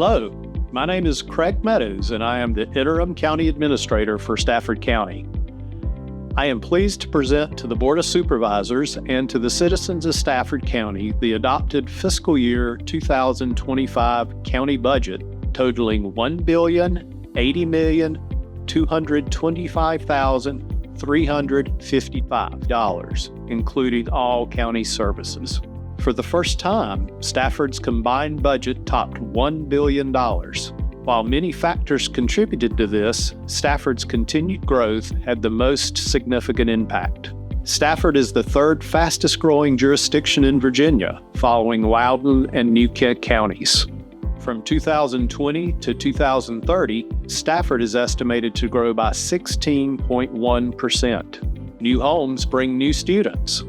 Hello, my name is Craig Meadows, and I am the Interim County Administrator for Stafford County. I am pleased to present to the Board of Supervisors and to the citizens of Stafford County the adopted fiscal year 2025 county budget totaling $1,080,225,355, including all county services. For the first time, Stafford's combined budget topped $1 billion. While many factors contributed to this, Stafford's continued growth had the most significant impact. Stafford is the third fastest growing jurisdiction in Virginia, following Loudoun and New Kent counties. From 2020 to 2030, Stafford is estimated to grow by 16.1%. New homes bring new students.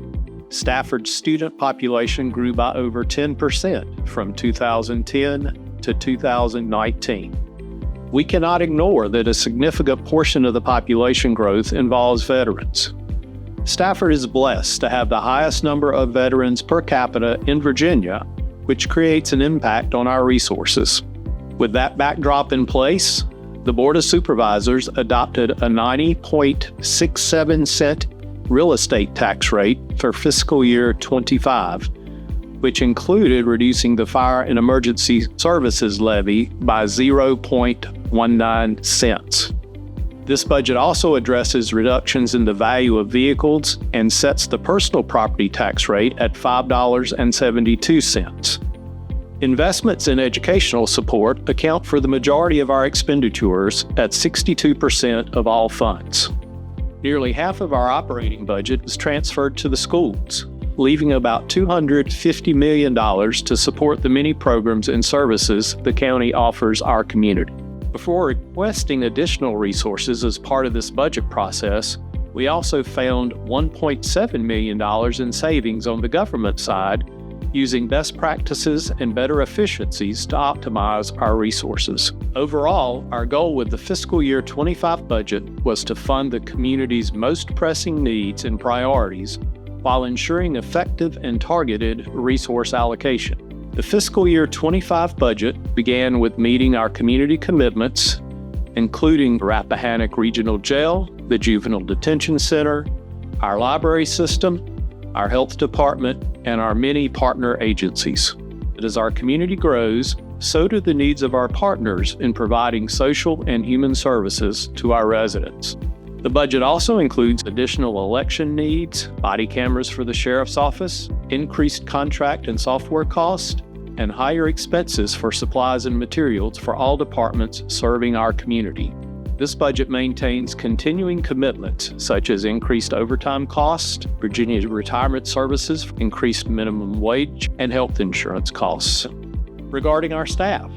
Stafford's student population grew by over 10% from 2010 to 2019. We cannot ignore that a significant portion of the population growth involves veterans. Stafford is blessed to have the highest number of veterans per capita in Virginia, which creates an impact on our resources. With that backdrop in place, the Board of Supervisors adopted a 90.67 cent real estate tax rate for fiscal year 25, which included reducing the Fire and Emergency Services levy by 0.19 cents. This budget also addresses reductions in the value of vehicles and sets the personal property tax rate at $5.72. Investments in educational support account for the majority of our expenditures at 62% of all funds. Nearly half of our operating budget is transferred to the schools, leaving about $250 million to support the many programs and services the county offers our community. Before requesting additional resources as part of this budget process, we also found $1.7 million in savings on the government side, using best practices and better efficiencies to optimize our resources. Overall, our goal with the fiscal year 25 budget was to fund the community's most pressing needs and priorities while ensuring effective and targeted resource allocation. The fiscal year 25 budget began with meeting our community commitments, including the Rappahannock Regional Jail, the Juvenile Detention Center, our library system, our health department, and our many partner agencies. As our community grows, so do the needs of our partners in providing social and human services to our residents. The budget also includes additional election needs, body cameras for the sheriff's office, increased contract and software costs, and higher expenses for supplies and materials for all departments serving our community. This budget maintains continuing commitments such as increased overtime costs, Virginia retirement services, increased minimum wage, and health insurance costs. Regarding our staff,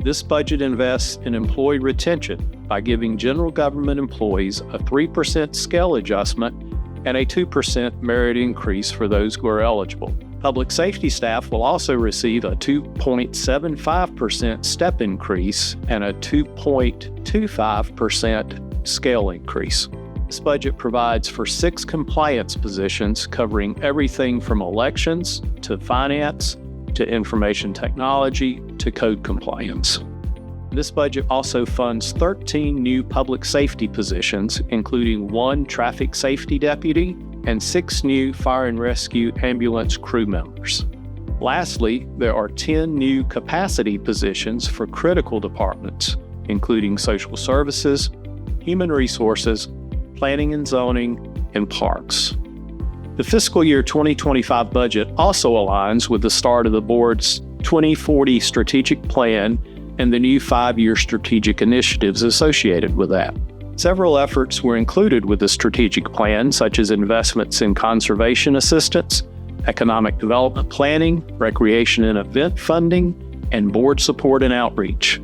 this budget invests in employee retention by giving general government employees a 3% scale adjustment and a 2% merit increase for those who are eligible. Public safety staff will also receive a 2.75% step increase and a 2.25% scale increase. This budget provides for 6 compliance positions covering everything from elections to finance to information technology to code compliance. This budget also funds 13 new public safety positions, including 1 traffic safety deputy and 6 new fire and rescue ambulance crew members. Lastly, there are 10 new capacity positions for critical departments, including social services, human resources, planning and zoning, and parks. The fiscal year 2025 budget also aligns with the start of the board's 2040 strategic plan and the new 5-year strategic initiatives associated with that. Several efforts were included with the strategic plan, such as investments in conservation assistance, economic development planning, recreation and event funding, and board support and outreach.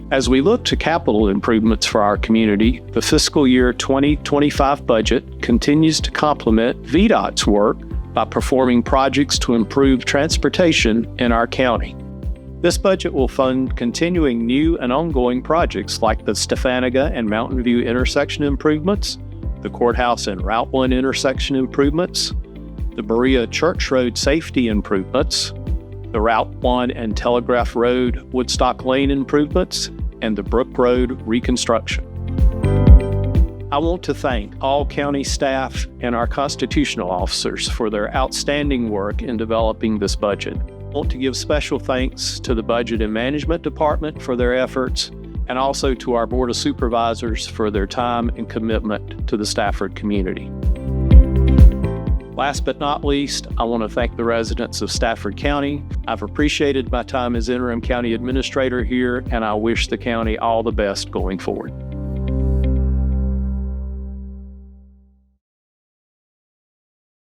As we look to capital improvements for our community, the fiscal year 2025 budget continues to complement VDOT's work by performing projects to improve transportation in our county. This budget will fund continuing new and ongoing projects like the Stefaniga and Mountain View intersection improvements, the courthouse and Route 1 intersection improvements, the Berea Church Road safety improvements, the Route 1 and Telegraph Road Woodstock Lane improvements, and the Brook Road reconstruction. I want to thank all county staff and our constitutional officers for their outstanding work in developing this budget. I want to give special thanks to the Budget and Management Department for their efforts, and also to our Board of Supervisors for their time and commitment to the Stafford community. Last but not least, I want to thank the residents of Stafford County. I've appreciated my time as interim county administrator here, and I wish the county all the best going forward.